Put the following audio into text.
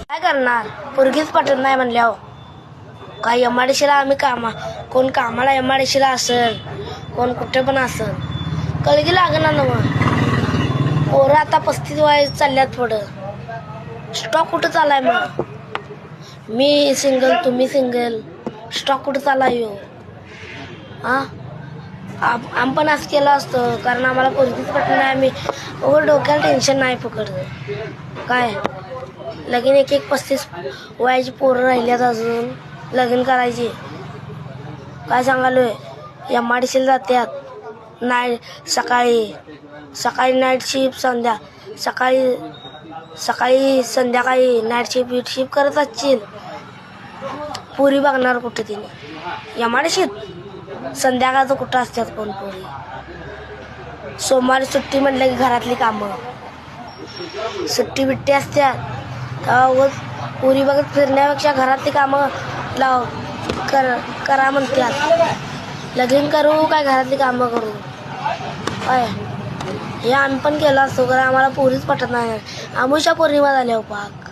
काय करणार, पोरगीच पटत नाही म्हणल्यावर काय. एमआयडीसीला आम्ही कोण कामाला एमआयडीसीला असेल, कोण कुठे पण असेल, कळगी लागणार ना. मग पोरं आता 35 वय चालल्यात पुढं. स्टॉक कुठं चालाय मग? मी सिंगल, तुम्ही सिंगल, स्टॉक कुठं चालाय हो? आम्ही पण असं केलं असतं, कारण आम्हाला पोरगीच पटत नाही. आम्ही डोक्याला टेन्शन नाही पकडत काय. लगीन एक 35 वयाची पोरं राहिल्यात अजून लगीन करायची. काय सांगालोय, एमआयडीसीला जात्यात सकाळी नाईट शिफ्ट, संध्याकाळी नाईट शिफ्ट करत असतील. पुरी बघणार कुठे तिने एमआयडीसीत? संध्याकाळचं कुठं असतात कोण पुरी? सोमवारी सुट्टी म्हटलं की घरातली कामं, सुट्टी बिट्टी असतात. पुरी बघत फिरण्यापेक्षा घरातली कामं करा म्हणतात. लगीन करू काय घरातली कामं करू काय? हे आम्ही पण केलं असतो, कारण आम्हाला पोरीच पटत नाही. आमुषा पौर्णिमा झाल्या पाक